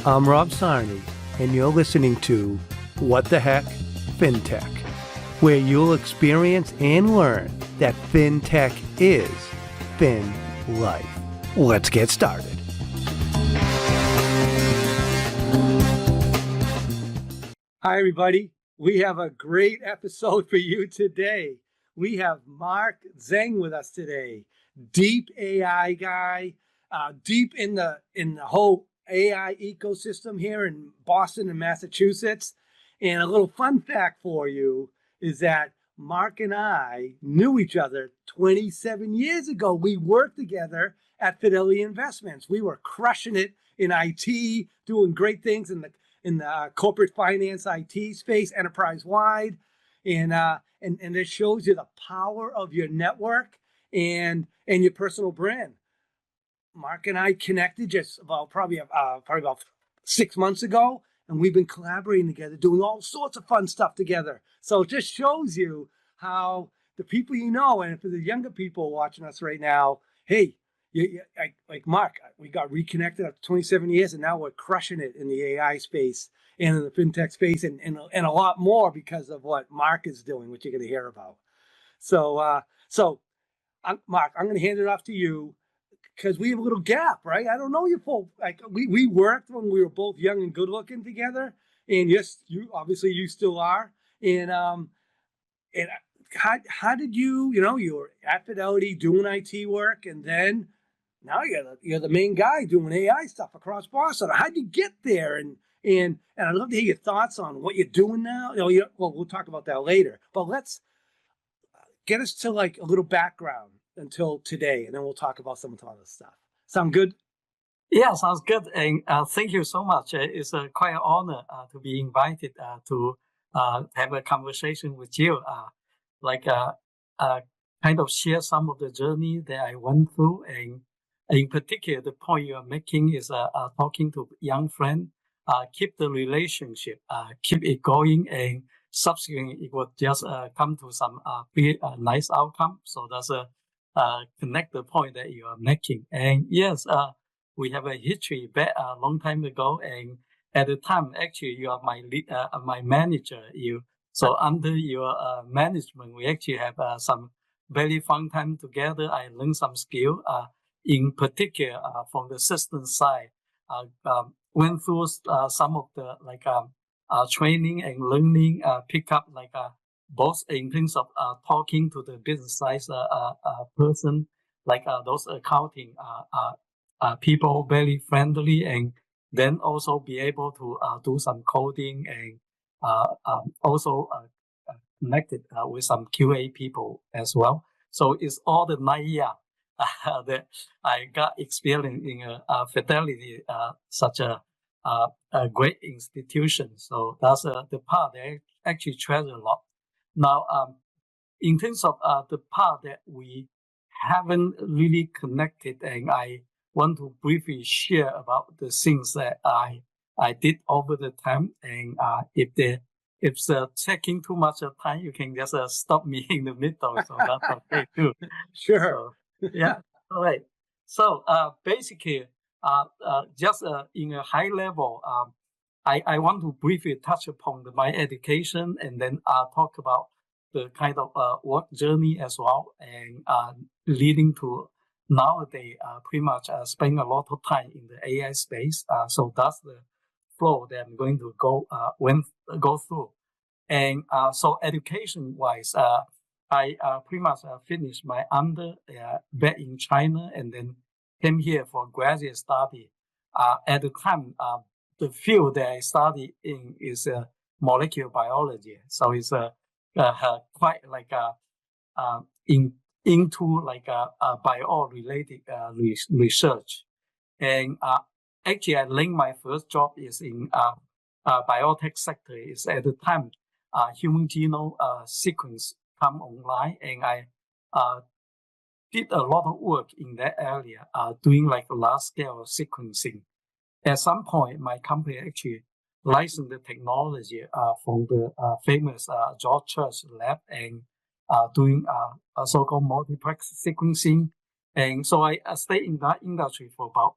I'm Rob Sarney, and you're listening to What the Heck FinTech, where you'll experience and learn that FinTech is Fin Life. Let's get started. Hi, everybody. We have a great episode for you today. We have Mark Zheng with us today, deep AI guy, deep in the whole AI ecosystem here in Boston and Massachusetts. And a little fun fact for you is that Mark and I knew each other 27 years ago. We worked together at Fidelity Investments. We were crushing it in IT, doing great things in the corporate finance IT space, enterprise-wide. And it shows you the power of your network and your personal brand. Mark and I connected just about probably about 6 months ago, and we've been collaborating together, doing all sorts of fun stuff together. So it just shows you how the people you know, and for the younger people watching us right now, hey, like Mark, we got reconnected after 27 years, and now we're crushing it in the AI space and in the fintech space, and a lot more because of what Mark is doing, which you're going to hear about. So Mark, I'm going to hand it off to you, because we have a little gap, right? I don't know you full. Like we worked when we were both young and good looking together, and yes, you obviously you still are. And how did you were at Fidelity doing IT work, and then now you're the main guy doing AI stuff across Boston. How'd you get there? And I'd love to hear your thoughts on what you're doing now. Well, we'll talk about that later. But let's get us to like a little background until today, and then we'll talk about some of the other stuff. Sound good? Yeah, sounds good. And thank you so much. It's quite an honor to be invited to have a conversation with you, kind of share some of the journey that I went through. And in particular, the point you are making is talking to young friend, keep the relationship, keep it going, and subsequently it will just come to some pretty nice outcome. So that's a connect the point that you are making. And yes, we have a history back a long time ago. And at the time, actually, you are my manager. So under your management, we actually have some very fun time together. I learned some skill. In particular, from the system side, went through some of the training and learning, pick up both in terms of talking to the business side person, those accounting people, very friendly, and then also be able to do some coding and also connected with some QA people as well. So it's all the 9 years that I got experience in Fidelity, such a great institution. So that's the part that I actually treasure a lot. Now, in terms of the part that we haven't really connected, and I want to briefly share about the things that I did over the time. And if it's taking too much of time, you can just stop me in the middle. So that's okay too. Sure. So, yeah. All right. So basically, just in a high level, I want to briefly touch upon my education, and then talk about the kind of work journey as well, and leading to nowadays pretty much spend a lot of time in the AI space. So that's the flow that I'm going to go through. And so education-wise, I pretty much finished my under back in China, and then came here for graduate study. At the time, the field that I studied in is molecular biology. So it's quite into bio-related research. And actually, I linked my first job is in biotech sector. Is at the time human genome sequence come online, and I did a lot of work in that area, doing large scale sequencing. At some point, my company actually licensed the technology from the famous George Church lab, and doing a so-called multiplex sequencing. And so I stayed in that industry for about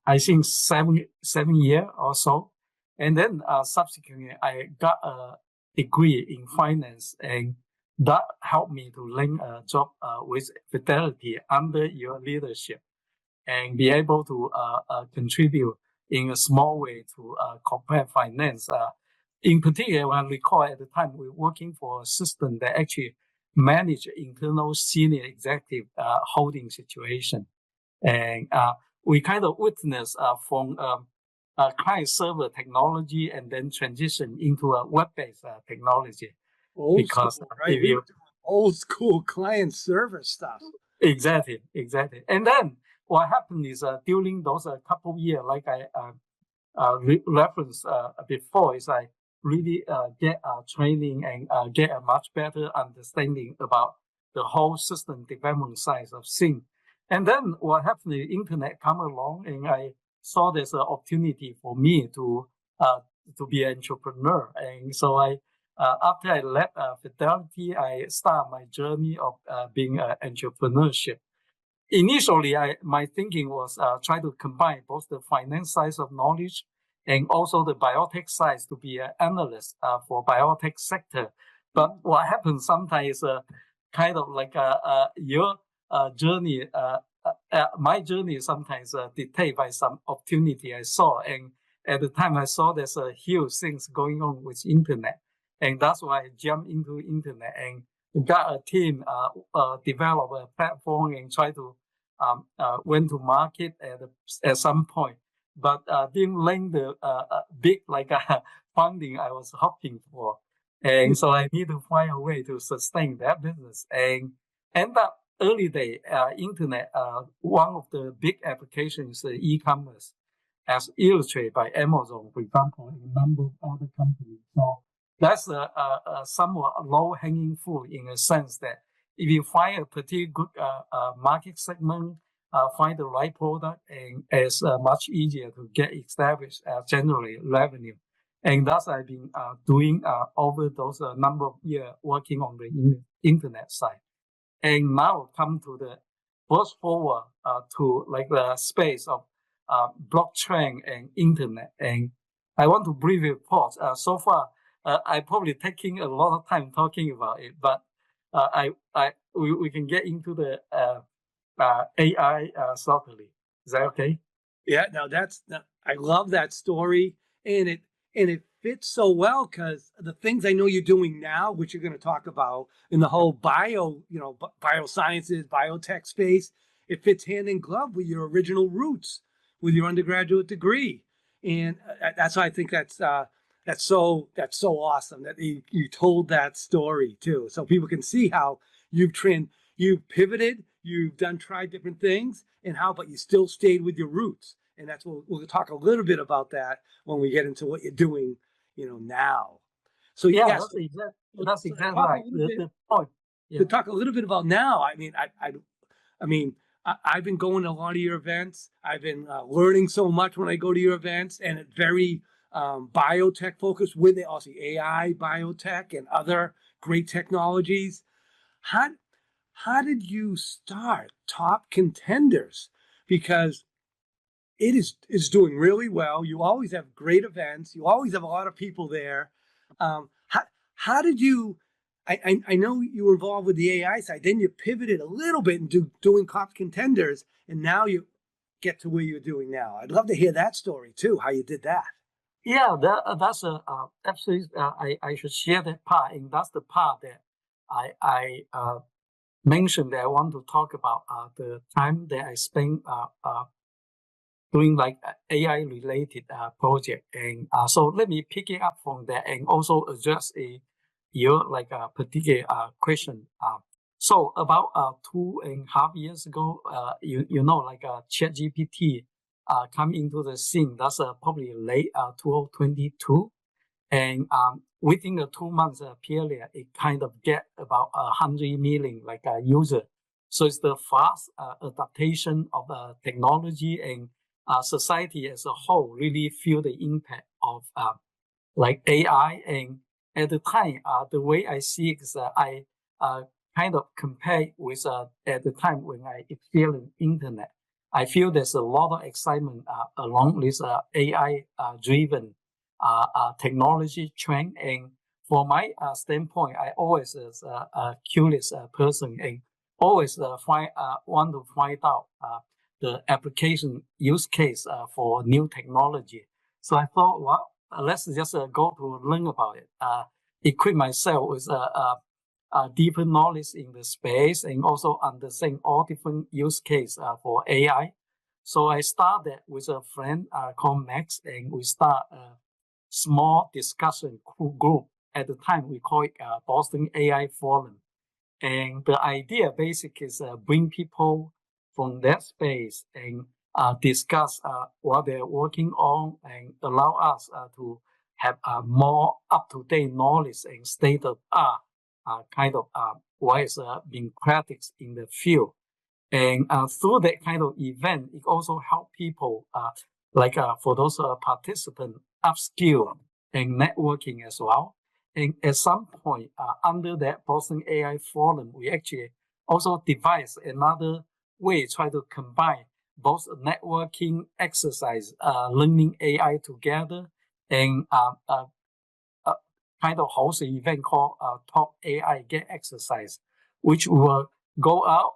I think seven year or so. And then subsequently, I got a degree in finance, and that helped me to land a job with Fidelity under your leadership and be able to contribute in a small way to corporate finance. In particular, I recall at the time we were working for a system that actually managed internal senior executive holding situation. And we kind of witnessed from client server technology and then transition into a web-based technology. Old Because school, right? We were doing old school client server stuff. Exactly. And then what happened is during those couple of years, like I referenced before, is I really get training and get a much better understanding about the whole system development side of things. And then what happened, the internet come along, and I saw there's an opportunity for me to be an entrepreneur. And so after I left Fidelity, I started my journey of being an entrepreneurship. Initially, my thinking was try to combine both the finance side of knowledge and also the biotech side to be an analyst for biotech sector. But what happens sometimes is kind of like your journey, my journey is sometimes dictated by some opportunity I saw. And at the time I saw there's a huge things going on with internet. And that's why I jumped into internet and got a team, develop a platform and try to went to market at some point, but didn't land the big funding I was hoping for. And so I need to find a way to sustain that business. And end up early day, internet, one of the big applications is e-commerce, as illustrated by Amazon, for example, and a number of other companies. So that's a somewhat low-hanging fruit in a sense that if you find a particular good market segment, find the right product, and it's much easier to get established, generate revenue. And that's I've been doing over those number of years working on the internet side. And now come to the fast forward to like the space of blockchain and internet. And I want to briefly report. So far, I probably taking a lot of time talking about it, but we can get into the AI shortly. Is that okay? Yeah, no, I love that story, and it fits so well because the things I know you're doing now, which you're going to talk about in the whole biosciences, biotech space, it fits hand in glove with your original roots, with your undergraduate degree, and that's why I think that's so awesome that you told that story too, so people can see how you've pivoted, you've tried different things, and but you still stayed with your roots. And that's what we'll talk a little bit about that when we get into what you're doing, now. So yeah, yes, that's exactly right. The point. Yeah. To talk a little bit about now, I've been going to a lot of your events. I've been learning so much when I go to your events, and it's very biotech focused with also AI, biotech, and other great technologies. How did you start Top Contenders? Because it is doing really well. You always have great events. You always have a lot of people there. How did you? I know you were involved with the AI side. Then you pivoted a little bit and doing Top Contenders, and now you get to where you're doing now. I'd love to hear that story too. How you did that? Yeah, that's absolutely. I should share that part, and that's the part that I mentioned that I want to talk about the time that I spent doing like AI related project. And so let me pick it up from there and also address your particular question. So about 2.5 years ago, ChatGPT come into the scene. That's probably late 2022. And within a 2 months period, it kind of get about 100 million user. So it's the fast adaptation of technology, and society as a whole really feel the impact of AI. And at the time, the way I see it is I kind of compare with at the time when I experienced internet. I feel there's a lot of excitement along this AI-driven technology trend. And from my standpoint, I always is a curious person and always want to find out the application use case for new technology. So I thought, well, let's just go to learn about it. Equip myself with deeper knowledge in the space and also understand all different use cases for AI. So I started with a friend called Max, and we start a small discussion group. At the time, we call it Boston AI Forum. And the idea basically is bring people from that space and discuss what they're working on and allow us to have more up-to-date knowledge and state of art what is being practiced in the field. And through that kind of event, it also help people for those participants upskill and networking as well. And at some point, under that Boston AI Forum, we actually also devised another way, try to combine both networking exercise, learning AI together, and kind of host an event called Top AI Get Exercise, which will go out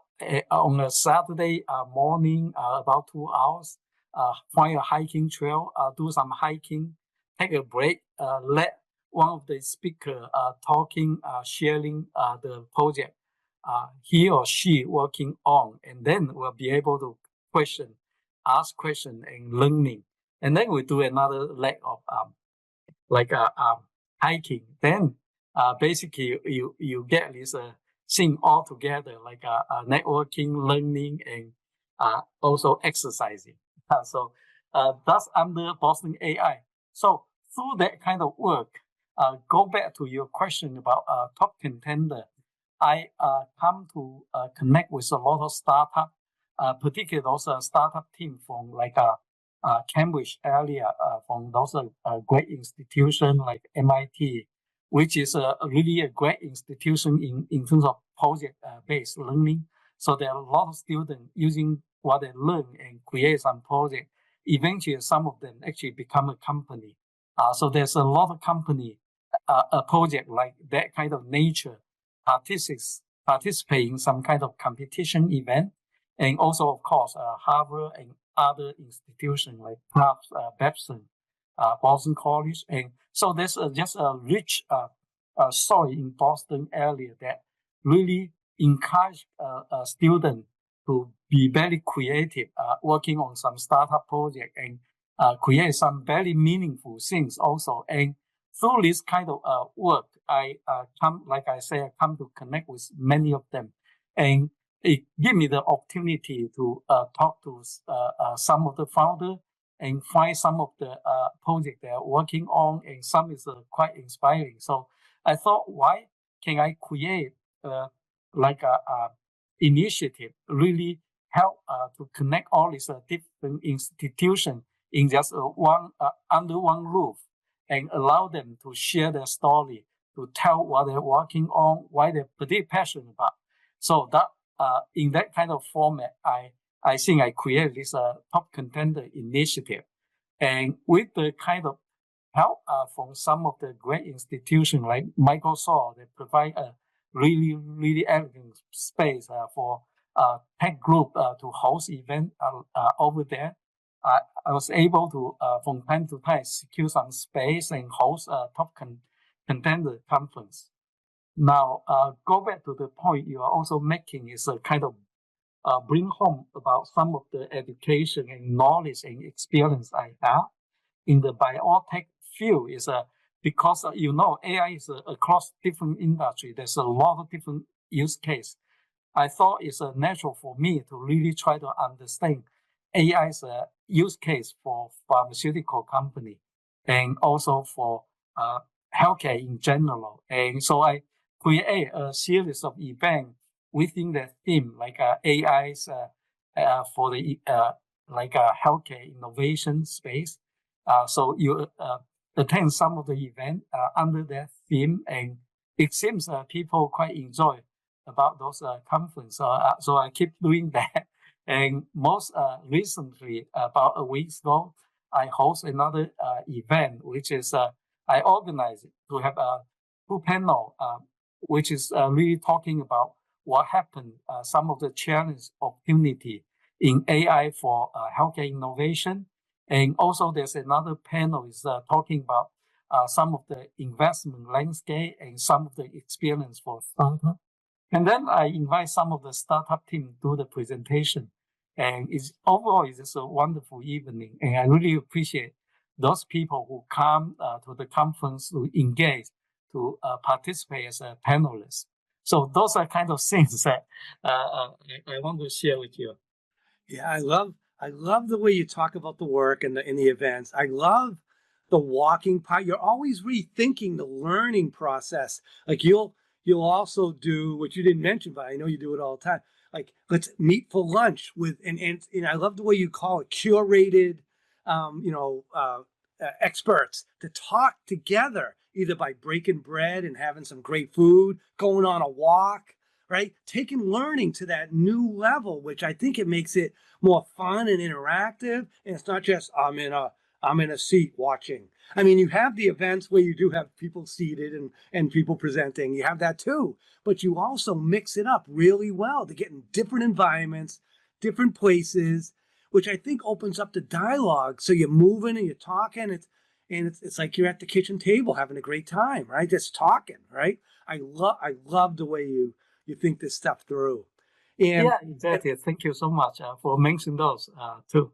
on a Saturday morning, about 2 hours, find a hiking trail, do some hiking, take a break, let one of the speakers talking, sharing the project he or she working on, and then we'll be able to ask question and learning. And then we do another leg of hiking. Then basically you get this thing all together, like networking, learning, and also exercising. So that's under Boston AI. So through that kind of work, go back to your question about top contender. I come to connect with a lot of startup, particularly those startup team from Cambridge area, from those great institutions like MIT, which is really a great institution in terms of project-based learning. So there are a lot of students using what they learn and create some project. Eventually, some of them actually become a company. So there's a lot of company, a project like that kind of nature, participate in some kind of competition event. And also, of course, Harvard and other institutions like perhaps Babson, Boston College. And so there's just a rich soil in Boston area that really encourage students to be very creative, working on some startup project and create some very meaningful things also. And through this kind of work, I come to connect with many of them. And it gives me the opportunity to talk to some of the founders and find some of the projects they are working on, and some is quite inspiring. So I thought, why can I create a initiative really help to connect all these different institutions in just under one roof and allow them to share their story, to tell what they're working on, why they're pretty passionate about. So that in that kind of format, I think I created this top contender initiative. And with the kind of help from some of the great institutions like Microsoft, they provide a really, really elegant space for tech group to host event over there. I was able to, from time to time, secure some space and host a top contender conference. Now, go back to the point you are also making is a kind of bring home about some of the education and knowledge and experience I have in the biotech field is because AI is across different industry. There's a lot of different use case. I thought it's natural for me to really try to understand AI's use case for pharmaceutical company and also for healthcare in general. And so I create a series of events within the theme, like AI's for the healthcare innovation space. So you attend some of the event under that theme, and it seems people quite enjoy about those conferences. So I keep doing that, And most recently, about a week ago, I host another event, which is I organize it to have a two panel, which is really talking about what happened, some of the challenge opportunity in AI for healthcare innovation. And also there's another panel is talking about some of the investment landscape and some of the experience for startup. And then I invite some of the startup team to do the presentation. And overall, it's just a wonderful evening. And I really appreciate those people who come to the conference to engage, to participate as a panelist. So those are kind of things that I want to share with you. Yeah, I love the way you talk about the work and the events. I love the walking part. You're always rethinking the learning process. Like you'll also do what you didn't mention, but I know you do it all the time. Like let's meet for lunch with and I love the way you call it curated, experts to talk together, either by breaking bread and having some great food, going on a walk, right? Taking learning to that new level, which I think it makes it more fun and interactive. And it's not just I'm in a seat watching. I mean, you have the events where you do have people seated and people presenting. You have that too, but you also mix it up really well to get in different environments, different places, which I think opens up the dialogue. So you're moving and you're talking. It's like you're at the kitchen table having a great time, right? Just talking, right? I love the way you think this stuff through. And yeah, exactly. Thank you so much for mentioning those too.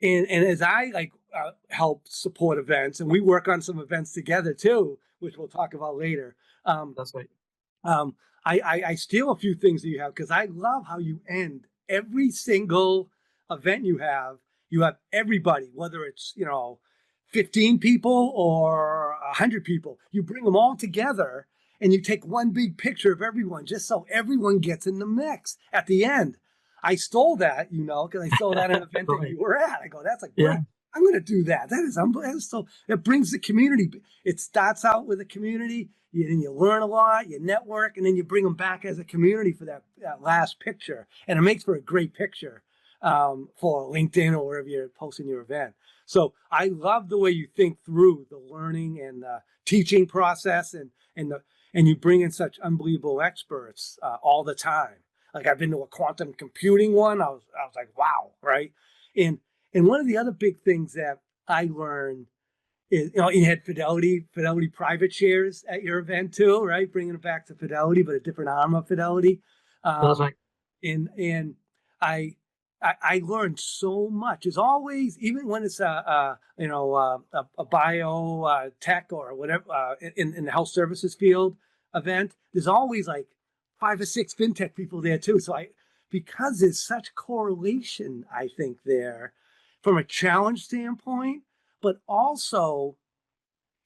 And as I help support events, and we work on some events together too, which we'll talk about later. That's right. I steal a few things that you have because I love how you end every single event you have. You have everybody, whether it's 15 people or 100 people. You bring them all together and you take one big picture of everyone, just so everyone gets in the mix at the end. I stole that, because I stole that in an event that you were at. I go, that's like great. Yeah. I'm going to do that. That is unbelievable. So it brings the community. It starts out with a community, and you learn a lot, you network, and then you bring them back as a community for that last picture. And it makes for a great picture for LinkedIn or wherever you're posting your event. So I love the way you think through the learning and teaching process, and you bring in such unbelievable experts all the time. Like I've been to a quantum computing one. I was like, wow, right? And one of the other big things that I learned is, you had Fidelity private shares at your event too, right? Bringing it back to Fidelity, but a different arm of Fidelity. That's right. And I learned so much. As always, even when it's a biotech or whatever in the health services field event, there's always like 5 or 6 fintech people there too. So because there's such correlation, I think there from a challenge standpoint, but also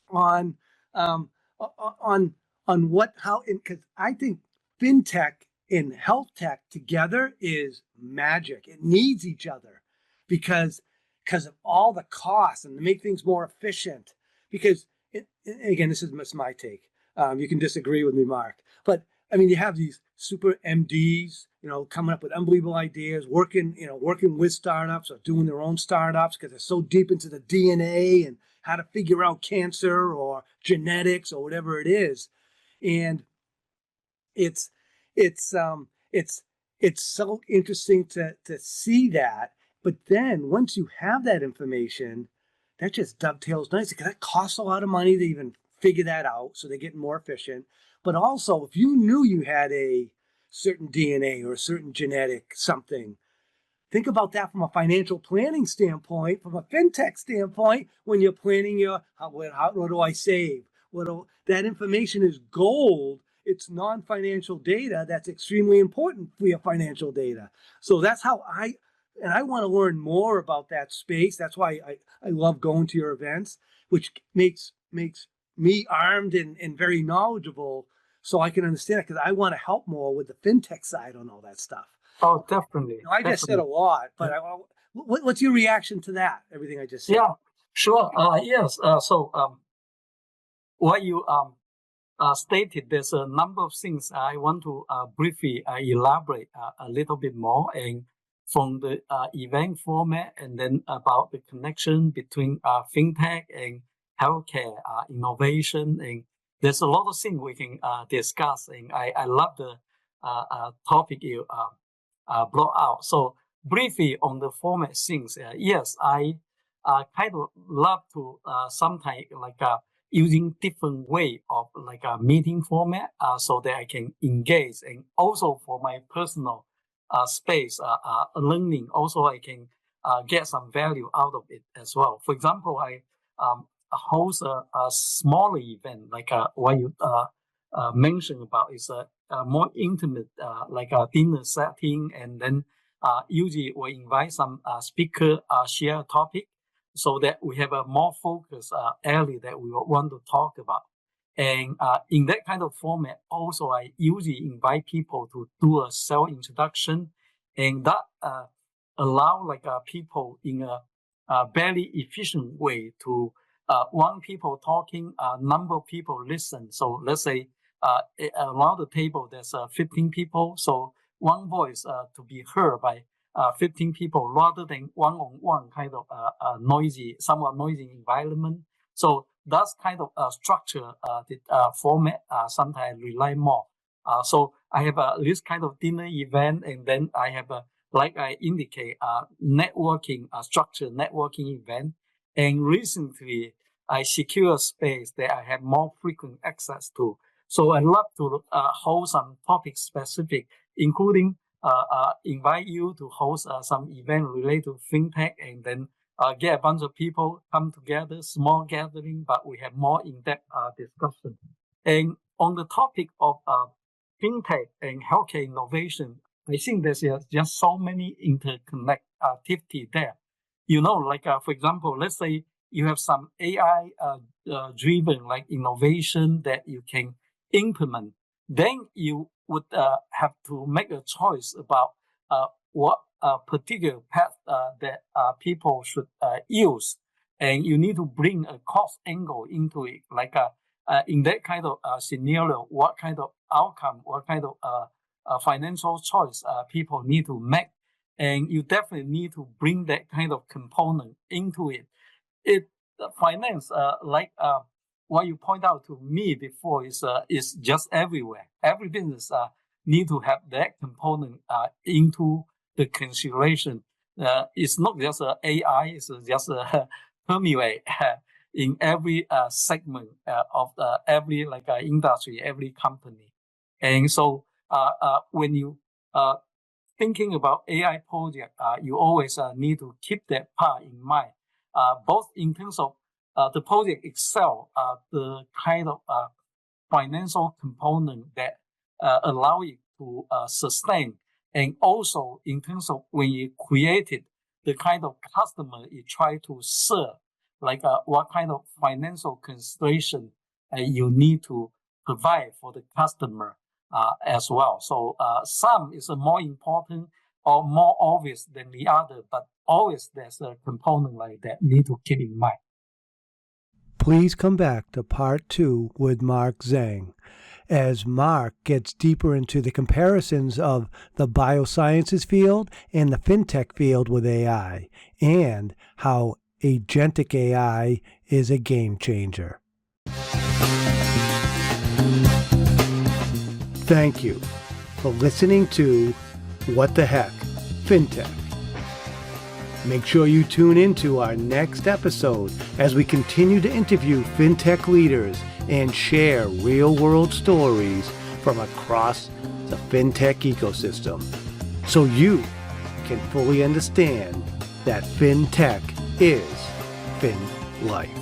on on because I think fintech and health tech together is magic. It needs each other because of all the costs and to make things more efficient. Because again, this is my take. You can disagree with me, Mark, but I mean, you have these super MDs, coming up with unbelievable ideas, working with startups or doing their own startups because they're so deep into the DNA and how to figure out cancer or genetics or whatever it is. And it's so interesting to see that. But then once you have that information, that just dovetails nicely because that costs a lot of money to even figure that out. So they're getting more efficient. But also, if you knew you had a certain DNA or a certain genetic something, think about that from a financial planning standpoint, from a fintech standpoint, when you're planning your, what do I save? That information is gold. It's non-financial data that's extremely important for your financial data. So that's how I want to learn more about that space. That's why I love going to your events, which makes me armed and very knowledgeable so I can understand it because I want to help more with the fintech side on all that stuff. Oh, definitely. I just said a lot, but what's your reaction to that? Everything I just said. Yeah, sure. Yes. So what you stated, there's a number of things I want to briefly elaborate a little bit more. And from the event format, and then about the connection between fintech and healthcare, innovation, and there's a lot of things we can discuss. And I love the topic you brought out. So briefly on the format things, yes, I kind of love to sometimes using different way of meeting format so that I can engage, and also for my personal space learning, also I can get some value out of it as well. For example, I host a smaller event what you mentioned about is a more intimate like a dinner setting, and then usually we invite some speaker share a topic so that we have a more focused area that we want to talk about. And in that kind of format, also I usually invite people to do a self-introduction, and that allow people in a very efficient way to one people talking, number of people listen. So let's say around the table there's 15 people, so one voice to be heard by 15 people rather than one-on-one kind of somewhat noisy environment. So that's kind of structure, the format sometimes rely more. So I have this kind of dinner event, and then I have like I indicate, networking, structured networking event. And recently I secure a space that I have more frequent access to. So I love to hold some topic specific, including invite you to host some event related to fintech, and then get a bunch of people come together, small gathering, but we have more in-depth discussion. And on the topic of fintech and healthcare innovation, I think there's just so many interconnectivity there. For example, let's say you have some AI driven innovation that you can implement, then you would have to make a choice about what particular path that people should use, and you need to bring a cost angle into it. In that kind of scenario, what kind of outcome, what kind of financial choice people need to make, and you definitely need to bring that kind of component into it. Finance, what you point out to me before is just everywhere. Every business need to have that component into the consideration. It's not just AI; it's just permeate in every segment of every industry, every company. And so when you thinking about AI project, you always need to keep that part in mind, both in terms of the project itself, the kind of financial component that allow it to sustain, and also in terms of when you created the kind of customer you try to serve, what kind of financial consideration you need to provide for the customer as well. So some is more important or more obvious than the other, but always there's a component like that need to keep in mind. Please come back to part 2 with Mark Zheng, as Mark gets deeper into the comparisons of the biosciences field and the fintech field with AI, and how Agentic AI is a game changer. Thank you for listening to What the Heck, Fintech. Make sure you tune into our next episode as we continue to interview fintech leaders and share real-world stories from across the fintech ecosystem, so you can fully understand that fintech is fin life.